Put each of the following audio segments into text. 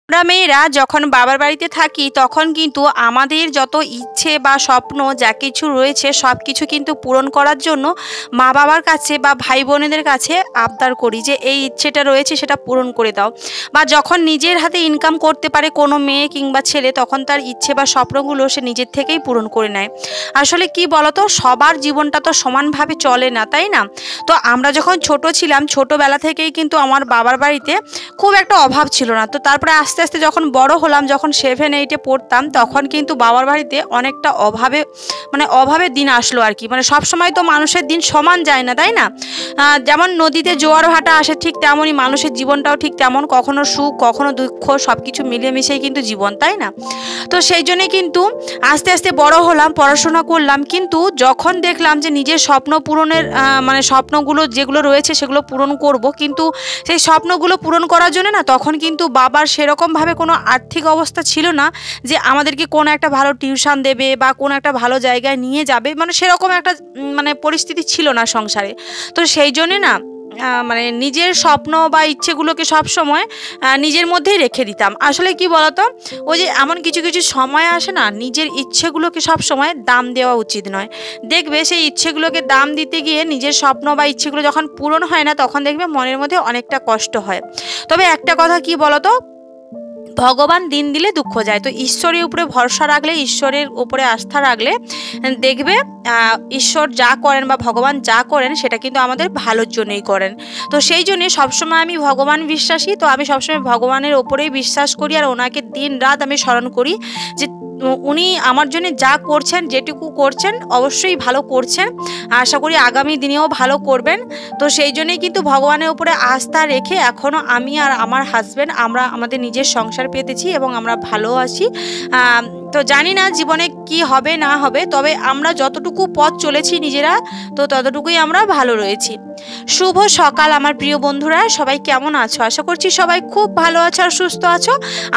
আমরা মেয়েরা যখন বাবার বাড়িতে থাকি তখন কিন্তু আমাদের যত ইচ্ছে বা স্বপ্ন যা কিছু রয়েছে সব কিছু কিন্তু পূরণ করার জন্য মা বাবার কাছে বা ভাই বোনেদের কাছে আবদার করি যে এই ইচ্ছেটা রয়েছে সেটা পূরণ করে দাও। বা যখন নিজের হাতে ইনকাম করতে পারে কোনো মেয়ে কিংবা ছেলে তখন তার ইচ্ছে বা স্বপ্নগুলো সে নিজের থেকেই পূরণ করে নেয়। আসলে কি বলতো, সবার জীবনটা তো সমানভাবে চলে না, তাই না? তো আমরা যখন ছোট ছিলাম ছোটবেলা থেকেই কিন্তু আমার বাবার বাড়িতে খুব একটা অভাব ছিল না। তো তারপরে আস্তে আস্তে যখন বড় হলাম, যখন 7-8-এ পড়তাম তখন কিন্তু বাবার বাড়িতে অনেকটা অভাবের দিন আসলো আর কি। সব সময় তো মানুষের দিন সমান যায় না, তাই না? যেমন নদীতে জোয়ার ভাটা আসে ঠিক তেমনই মানুষের জীবনটাও ঠিক তেমন, কখনো সুখ কখনো দুঃখ সব কিছু মিলিয়ে মিশিয়ে কিন্তু জীবন, তাই না? তো সেই জন্যে কিন্তু আস্তে আস্তে বড় হলাম, পড়াশোনা করলাম, কিন্তু যখন দেখলাম যে নিজের স্বপ্ন পূরণের স্বপ্নগুলো যেগুলো রয়েছে সেগুলো পূরণ করব, কিন্তু সেই স্বপ্নগুলো পূরণ করার জন্য না তখন কিন্তু বাবার সেরকমভাবে কোনো আর্থিক অবস্থা ছিল না যে আমাদেরকে কোনো একটা ভালো টিউশন দেবে বা কোনো একটা ভালো জায়গায় নিয়ে যাবে, সেরকম একটা পরিস্থিতি ছিল না সংসারে। তো সেই জন্যে না নিজের স্বপ্ন বা ইচ্ছেগুলোকে সব সময় নিজের মধ্যেই রেখে দিতাম। আসলে কি বলতো, ওই যে এমন কিছু কিছু সময় আসে না, নিজের ইচ্ছেগুলোকে সব সময় দাম দেওয়া উচিত নয়। দেখবে সেই ইচ্ছেগুলোকে দাম দিতে গিয়ে নিজের স্বপ্ন বা ইচ্ছেগুলো যখন পূরণ হয় না তখন দেখবে মনের মধ্যে অনেকটা কষ্ট হয়। তবে একটা কথা কি বলতো, ভগবান দিন দিলে দুঃখ যায়। তো ঈশ্বরের উপরে ভরসা রাখলে, ঈশ্বরের উপরে আস্থা রাখলে দেখবে ঈশ্বর যা করেন বা ভগবান যা করেন সেটা কিন্তু আমাদের ভালোর জন্যই করেন। তো সেই জন্যে সবসময় আমি ভগবান বিশ্বাসী। তো আমি সবসময় ভগবানের ওপরেই বিশ্বাস করি আর ওনাকে দিন রাত আমি স্মরণ করি যে উনি আমার জন্য যা করছেন, যেটুকু করছেন অবশ্যই ভালো করছেন, আশা করি আগামী দিনেও ভালো করবেন। তো সেই জন্যই কিন্তু ভগবানের উপরে আস্থা রেখে এখনও আমি আর আমার হাজব্যান্ড আমরা আমাদের নিজের সংসার পেতেছি এবং আমরা ভালো আছি। তো জানি না জীবনে কি হবে না হবে, তবে আমরা যতটুকু পথ চলেছি নিজেরা তো ততটুকুই আমরা ভালো রয়েছি। শুভ সকাল আমার প্রিয় বন্ধুরা, সবাই কেমন আছো? আশা করছি সবাই খুব ভালো আছো আর সুস্থ আছো।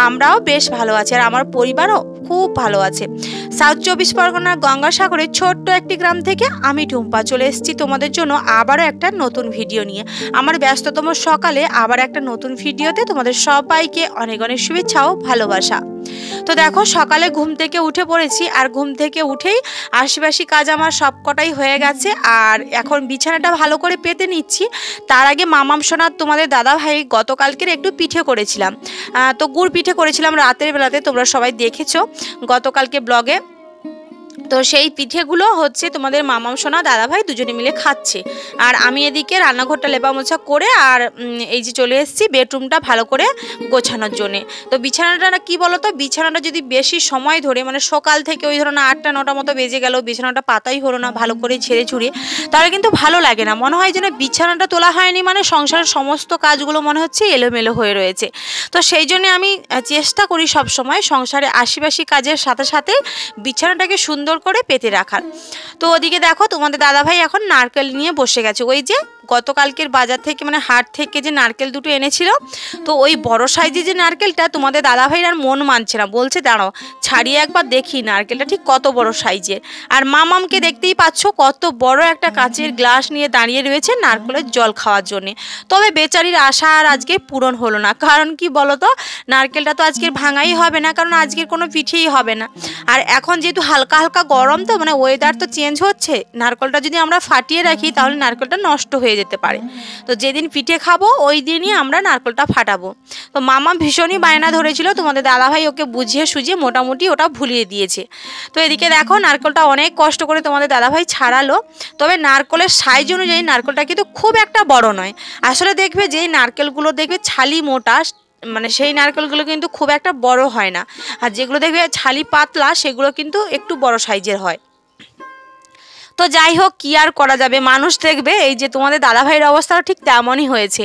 আমরাও বেশ ভালো আছি আর আমার পরিবারও খুব ভালো আছে। সাউথ 24 পরগনার গঙ্গাসাগরের ছোট্ট একটি গ্রাম থেকে আমি টুম্পা চলে এসেছি তোমাদের জন্য আবারও একটা নতুন ভিডিও নিয়ে। আমার ব্যস্ততম সকালে আবার একটা নতুন ভিডিওতে তোমাদের সবাইকে অনেক অনেক শুভেচ্ছা ও ভালোবাসা। তো দেখো, সকালে ঘুম থেকে উঠে পড়েছি আর ঘুম থেকে উঠেই আশপাশি কাজ আমার সব কটাই হয়ে গেছে আর এখন বিছানাটা ভালো করে পেতে নিচ্ছি। তার আগে মামাম সোনার তোমাদের দাদা ভাই গতকালকের একটু পিঠে করেছিলাম, তো গুড় পিঠে করেছিলাম রাতের বেলাতে, তোমরা সবাই দেখেছো গতকালকে ব্লগে। তো সেই পিঠেগুলো হচ্ছে তোমাদের মামাম সোনা দাদা ভাই দুজনে মিলে খাচ্ছে আর আমি এদিকে রান্নাঘরটা লেপা মোছা করে আর এই যে চলে এসেছি বেডরুমটা ভালো করে গোছানোর জন্যে। তো বিছানাটা কি বলতো, বিছানাটা যদি বেশি সময় ধরে সকাল থেকে ওই ধরো না 8টা-9টা মতো বেজে গেল, বিছানাটা পাতাই হলো না ভালো করে ঝেড়ে ঝুড়ে, তাহলে কিন্তু ভালো লাগে না। মনে হয় যেন বিছানাটা তোলা হয়নি, সংসারের সমস্ত কাজগুলো মনে হচ্ছে এলোমেলো হয়ে রয়েছে। তো সেই জন্য আমি চেষ্টা করি সব সময় সংসারে আশিপাশি কাজের সাথে সাথে বিছানাটাকে সুন্দর করে পেতে রাখার। তো ওদিকে দেখো তোমাদের দাদাভাই এখন নারকেল নিয়ে বসে গেছে। ওই যে গতকালকের বাজার থেকে হাট থেকে যে নারকেল দুটো এনেছিল, তো ওই বড় সাইজের যে নারকেলটা তোমাদের দাদাভাইয়ের আর মন মানছে না, বলছে দাঁড়াও ছাড়িয়ে একবার দেখি নারকেলটা ঠিক কত বড় সাইজের। আর মামামকে দেখতেই পাচ্ছ কত বড় একটা কাচের গ্লাস নিয়ে দাঁড়িয়ে রয়েছে নারকেলের জল খাওয়ার জন্যে। তবে বেচারির আশা আর আজকে পূরণ হলো না, কারণ কি বলতো, নারকেলটা তো আজকের ভাঙাই হবে না, কারণ আজকের কোনো পিঠেই হবে না। আর এখন যেহেতু হালকা হালকা গরম, তো ওয়েদার তো চেঞ্জ হচ্ছে, নারকেলটা যদি আমরা ফাটিয়ে রাখি তাহলে নারকেলটা নষ্ট হয়ে যেতে পারে। তো যেদিন পিঠে খাবো ওই দিনই আমরা নারকেলটা ফাটাবো। তো মামা ভীষণই বায়না ধরেছিল, তোমাদের দাদাভাই ওকে বুঝিয়ে সুঝিয়ে মোটামুটি ওটা ভুলিয়ে দিয়েছে। তো এদিকে দেখো নারকেলটা অনেক কষ্ট করে তোমাদের দাদাভাই ছাড়ালো। তবে নারকেলের সাইজ অনুযায়ী নারকেলটা কিন্তু খুব একটা বড় নয়। আসলে দেখবে যেই নারকেলগুলো দেখবে ছালি মোটা, সেই নারকেলগুলো কিন্তু খুব একটা বড় হয় না, আর যেগুলো দেখবে ছালি পাতলা সেগুলো কিন্তু একটু বড় সাইজের হয়। তো যাই হোক, কি আর করা যাবে, মানুষ দেখবে এই যে তোমাদের দাদাভাইয়ের অবস্থাটা ঠিক তেমনই হয়েছে।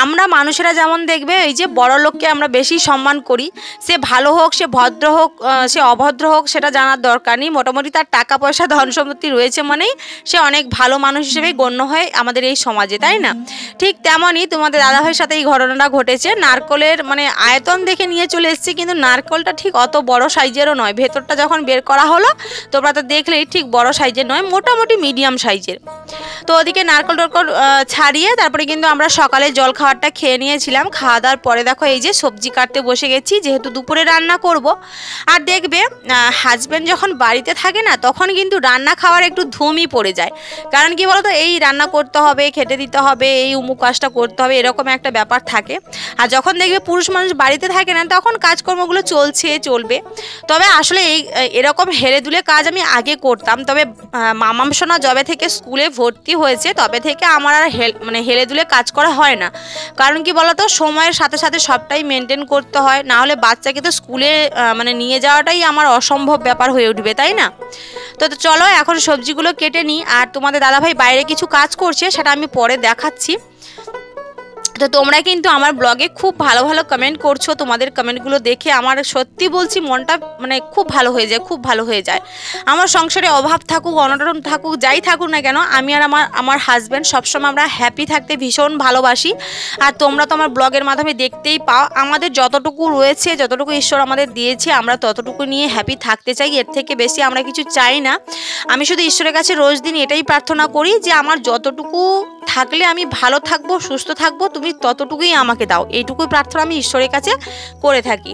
আমরা মানুষেরা যেমন দেখবে এই যে বড় লোককে আমরা বেশি সম্মান করি, সে ভালো হোক সে ভদ্র হোক সে অভদ্র হোক সেটা জানার দরকার নেই, মোটামুটি তার টাকা পয়সা ধন সম্পত্তি রয়েছে মানেই সে অনেক ভালো মানুষ হিসেবেই গণ্য হয় আমাদের এই সমাজে, তাই না? ঠিক তেমনই তোমাদের দাদাভাইয়ের সাথে এই ঘটনাটা ঘটেছে। নারকেলের আয়তন দেখে নিয়ে চলে এসেছি, কিন্তু নারকেলটা ঠিক অত বড় সাইজেরও নয়। ভেতরটা যখন বের করা হলো তোমরা তো দেখলেই ঠিক বড় সাইজের নয়, মোটা মোটামুটি মিডিয়াম সাইজের। তো ওদিকে নারকেল টারকেল ছাড়িয়ে তারপরে কিন্তু আমরা সকালে জল খাবারটা খেয়ে নিয়েছিলাম। খাওয়া দাওয়ার পরে দেখো এই যে সবজি কাটতে বসে গেছি, যেহেতু দুপুরে রান্না করব। আর দেখবে হাজব্যান্ড যখন বাড়িতে থাকে না, তখন কিন্তু রান্না খাওয়ার একটু ধুমই পড়ে যায়। কারণ কি বলতো, এই রান্না করতে হবে, খেতে দিতে হবে, এই উমুক কাজটা করতে হবে, এরকম একটা ব্যাপার থাকে। আর যখন দেখবে পুরুষ মানুষ বাড়িতে থাকে না, তখন কাজকর্মগুলো চলবে। তবে আসলে এরকম হেলে দুলে কাজ আমি আগে করতাম, তবে মামাম সোনা যবে থেকে স্কুলে ভর্তি হয়েছে তবে থেকে আমার আর হেলে দুলে কাজ করা হয় না। কারণ কি বলতো, সময়ের সাথে সাথে সবটাই মেনটেন করতে হয়, না হলে বাচ্চাকে তো স্কুলে নিয়ে যাওয়াটাই আমার অসম্ভব ব্যাপার হয়ে উঠবে, তাই না? তো চলো এখন সবজিগুলো কেটে নিই। আর তোমাদের দাদাভাই বাইরে কিছু কাজ করছে, সেটা আমি পরে দেখাচ্ছি। তো তোমরা কিন্তু আমার ব্লগে খুব ভালো ভালো কমেন্ট করছো, তোমাদের কমেন্টগুলো দেখে আমার সত্যি বলছি মনটা খুব ভালো হয়ে যায়। আমার সংসারে অভাব থাকুক, অনটন থাকুক, যাই থাকুক না কেন, আমি আর আমার হাজব্যান্ড সবসময় আমরা হ্যাপি থাকতে ভীষণ ভালোবাসি। আর তোমরা তো আমার ব্লগের মাধ্যমে দেখতেই পাও, আমাদের যতটুকু রয়েছে, যতটুকু ঈশ্বর আমাদের দিয়েছে, আমরা ততটুকু নিয়ে হ্যাপি থাকতে চাই। এর থেকে বেশি আমরা কিছু চাই না। আমি শুধু ঈশ্বরের কাছে রোজ দিন এটাই প্রার্থনা করি যে আমার যতটুকু থাকলে আমি ভালো থাকবো, সুস্থ থাকবো, তুমি ততটুকুই আমাকে দাও, এইটুকুই প্রার্থনা আমি ঈশ্বরের কাছে করে থাকি।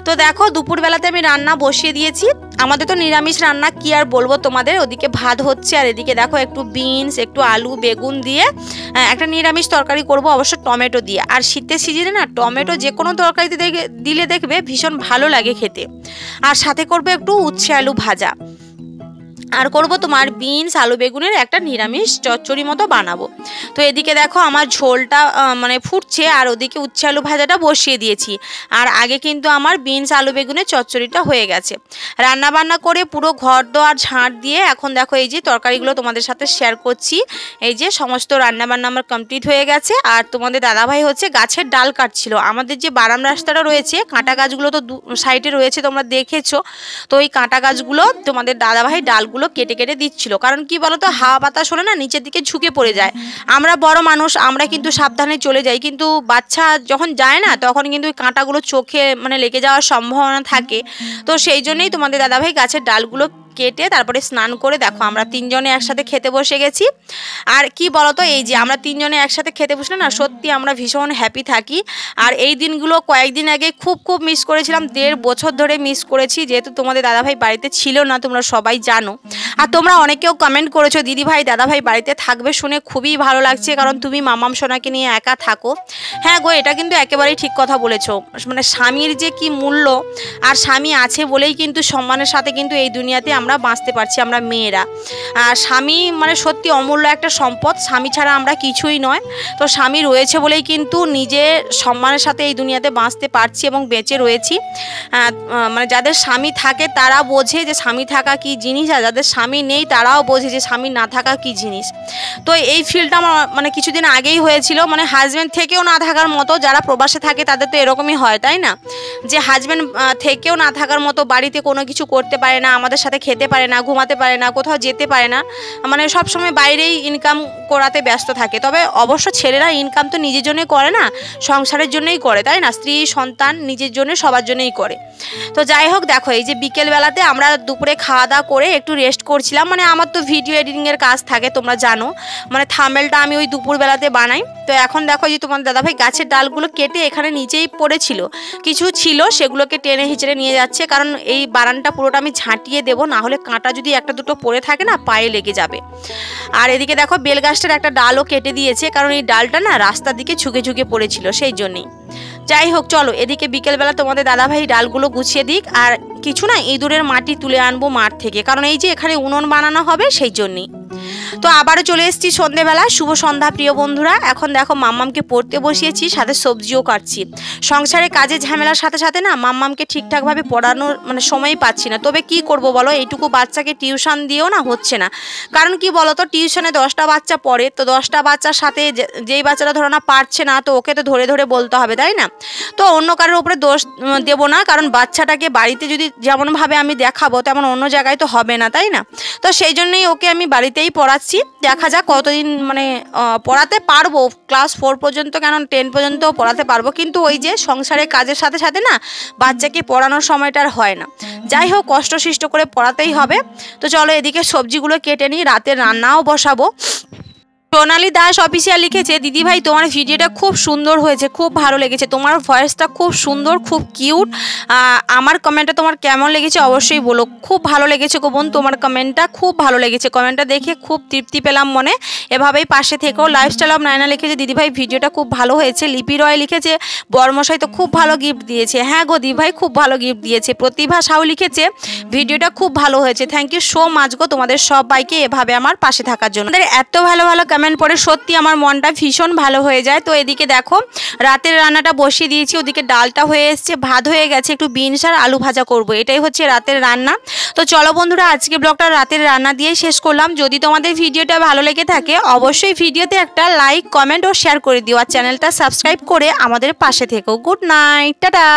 তো দেখো দুপুরবেলাতে আমি রান্না বসিয়ে দিয়েছি। আমাদের তো নিরামিষ রান্না, কি আর বলবো তোমাদের। ওদিকে ভাত হচ্ছে, আর এদিকে দেখো একটু বিনস, একটু আলু বেগুন দিয়ে একটা নিরামিষ তরকারি করব, অবশ্য টমেটো দিয়ে। আর শীতের সিজনে না টমেটো যে কোনো তরকারিতে দিলে দেখবে ভীষণ ভালো লাগে খেতে। আর সাথে করবে একটু উচ্ছে আলু ভাজা, আর করব তোমার বিনস আলু বেগুনের একটা নিরামিষ চচ্চড়ি মতো বানাবো। তো এদিকে দেখো আমার ঝোলটা ফুটছে, আর ওদিকে উচ্ছে আলু ভাজাটা বসিয়ে দিয়েছি। আর আগে কিন্তু আমার বিনস আলু বেগুনের চচ্চড়িটা হয়ে গেছে। রান্না বান্না করে পুরো ঘর দোয়ার ঝাঁট দিয়ে এখন দেখো এই যে তরকারিগুলো তোমাদের সাথে শেয়ার করছি। এই যে সমস্ত রান্না বান্না আমার কমপ্লিট হয়ে গেছে। আর তোমাদের দাদাভাই হচ্ছে গাছের ডাল কাটছিল। আমাদের যে বারাম রাস্তাটা রয়েছে, কাঁটা গাছগুলো তো সাইডে রয়েছে, তোমরা দেখেছো। তো ওই কাঁটা গাছগুলো তোমাদের দাদাভাই ডালগুলো কেটে কেটে দিচ্ছিল। কারণ কি বলতো, হাওয়া বাতাস হলে না নিচের দিকে ঝুঁকে পড়ে যায়। আমরা বড় মানুষ, আমরা কিন্তু সাবধানে চলে যাই, কিন্তু বাচ্চা যখন যায় না, তখন কিন্তু ওই কাঁটাগুলো চোখে লেগে যাওয়ার সম্ভাবনা থাকে। তো সেই জন্যই তোমাদের দাদাভাই গাছের ডালগুলো কেটে তারপরে স্নান করে দেখো আমরা তিনজনে একসাথে খেতে বসে গেছি। আর কি বলতো, এই যে আমরা তিনজনে একসাথে খেতে বসলে না, সত্যি আমরা ভীষণ হ্যাপি থাকি। আর এই দিনগুলো কয়েকদিন আগে খুব মিস করেছিলাম, 1.5 বছর ধরে মিস করেছি, যেহেতু তোমাদের দাদাভাই বাড়িতে ছিল না, তোমরা সবাই জানো। আর তোমরা অনেকেও কমেন্ট করেছো দিদিভাই দাদাভাই বাড়িতে থাকবে, শুনে খুবই ভালো লাগছে, কারণ তুমি মামাম সোনাকে নিয়ে একা থাকো। হ্যাঁ গো, এটা কিন্তু একেবারেই ঠিক কথা বলেছো। স্বামীর যে কি মূল্য, আর স্বামী আছে বলেই কিন্তু সম্মানের সাথে কিন্তু এই দুনিয়াতে আমরা বাঁচতে পারছি, আমরা মেয়েরা। স্বামী সত্যি অমূল্য একটা সম্পদ, স্বামী ছাড়া আমরা কিছুই নয়। তো স্বামী রয়েছে বলেই কিন্তু নিজে সম্মানের সাথে এই দুনিয়াতে বাঁচতে পারছি এবং বেঁচে রয়েছি। যাদের স্বামী থাকে তারা বোঝে যে স্বামী থাকা কি জিনিস, আর যাদের স্বামী নেই তারাও বোঝে যে স্বামী না থাকা কি জিনিস। তো এই ফিলটা আমার কিছুদিন আগেই হয়েছিল, হাজব্যান্ড থেকেও না থাকার মতো। যারা প্রবাসে থাকে তাদের তো এরকমই হয়, তাই না? যে হাজব্যান্ড থেকেও না থাকার মতো, বাড়িতে কোনো কিছু করতে পারে না, আমাদের সাথে খেতে পারে না, ঘুমাতে পারে না, কোথাও যেতে পারে না, সবসময় বাইরেই ইনকাম করাতে ব্যস্ত থাকে। তবে অবশ্য ছেলেরা ইনকাম তো নিজের জন্যই করে না, সংসারের জন্যই করে, তাই না? স্ত্রী সন্তান নিজের জন্য সবার জন্যই করে। তো যাই হোক, দেখো এই যে বিকেলবেলাতে আমরা দুপুরে খাওয়া দাওয়া করে একটু রেস্ট করছিলাম। আমার তো ভিডিও এডিটিংয়ের কাজ থাকে, তোমরা জানো। থাম্বনেলটা আমি ওই দুপুরবেলাতে বানাই। তো এখন দেখো যে তোমার দাদাভাই গাছের ডালগুলো কেটে এখানে নিচেই পড়েছিল, কিছু ছিল সেগুলোকে টেনে হিচড়ে নিয়ে যাচ্ছে। কারণ এই বারানটা পুরোটা আমি ঝাঁটিয়ে দেবো, না হলে কাঁটা যদি একটা দুটো পড়ে থাকে না, পায়ে লেগে যাবে। আর এদিকে দেখো বেলগাছটার একটা ডালও কেটে দিয়েছে, কারণ এই ডালটা না রাস্তার দিকে ঝুঁকে পড়েছিল, সেই জন্যেই। যাই হোক, চলো এদিকে বিকেলবেলা তোমাদের দাদাভাই ডালগুলো গুছিয়ে দিক। আর কিছু না ইঁদুরের মাটি তুলে আনবো মাঠ থেকে, কারণ এই যে এখানে উনুন বানানো হবে, সেই জন্যই। তো আবারও চলে এসেছি সন্ধেবেলা। শুভ সন্ধ্যা প্রিয় বন্ধুরা। এখন দেখো মাম্মামকে পড়তে বসিয়েছি, সাথে সবজিও কাটছি। সংসারে কাজের ঝামেলার সাথে সাথে না মাম্মামকে ঠিকঠাকভাবে পড়ানোর সময়ই পাচ্ছি না। তবে কি করব বলো, এইটুকু বাচ্চাকে টিউশন দিয়েও না হচ্ছে না। কারণ কি বলো তো, টিউশনে 10টা বাচ্চা পড়ে, তো 10টা বাচ্চার সাথে যেই বাচ্চাটা ধরো না পারছে না, তো ওকে তো ধরে ধরে বলতে হবে, তাই না? তো অন্য কারোর উপরে দোষ দেবো না, কারণ বাচ্চাটাকে বাড়িতে যদি যেমনভাবে আমি দেখাবো তেমন অন্য জায়গায় তো হবে না, তাই না? তো সেই জন্যই ওকে আমি বাড়িতেই পড়াচ্ছি। পড়াচ্ছি, দেখা যাক কতদিন মানে পড়াতে পারবো। ক্লাস 4 পর্যন্ত কেন 10 পর্যন্ত পড়াতে পারবো, কিন্তু ওই যে সংসারের কাজের সাথে সাথে না বাচ্চাকে পড়ানোর সময়টা আর হয় না। যাই হোক, কষ্টসৃষ্ট করে পড়াতেই হবে। তো চলো এদিকে সবজিগুলো কেটে নিই, রাতে রান্নাও বসাবো। সোনালী দাস অফিসিয়াল লিখেছে, দিদিভাই তোমার ভিডিওটা খুব সুন্দর হয়েছে, খুব ভালো লেগেছে, তোমার ভয়েসটা খুব সুন্দর, খুব কিউট। আমার কমেন্টটা তোমার কেমন লেগেছে অবশ্যই বলো। খুব ভালো লেগেছে গো বোন, তোমার কমেন্টটা খুব ভালো লেগেছে, কমেন্টটা দেখে খুব তৃপ্তি পেলাম মনে। এভাবেই পাশে থেকেও। লাইফস্টাইল অফ নায়না লিখেছে, দিদিভাই ভিডিওটা খুব ভালো হয়েছে। লিপি রয় লিখেছে, বরমশাই তো খুব ভালো গিফট দিয়েছে। হ্যাঁ গো দিদিভাই, খুব ভালো গিফট দিয়েছে। প্রতিভা সাউ লিখেছে, ভিডিওটা খুব ভালো হয়েছে। থ্যাংক ইউ সো মাচ গো তোমাদের সবাইকে এভাবে আমার পাশে থাকার জন্য। এত ভালো ভালো কমেন্ট পড়ে সত্যি আমার মনটা ভীষণ ভালো হয়ে যায়। তো এদিকে দেখো রাতের রান্নাটা বসিয়ে দিয়েছি, ওদিকে ডালটা হয়ে এসছে, ভাত হয়ে গেছে, একটু বিনস আর আলু ভাজা করব, এটাই হচ্ছে রাতের রান্না। তো চলো বন্ধুরা, আজকে ব্লগটা রাতের রান্না দিয়েই শেষ করলাম। যদি তোমাদের ভিডিওটা ভালো লেগে থাকে অবশ্যই ভিডিওতে একটা লাইক, কমেন্ট ও শেয়ার করে দিও, আর চ্যানেলটা সাবস্ক্রাইব করে আমাদের পাশে থেকো। Good night, tata.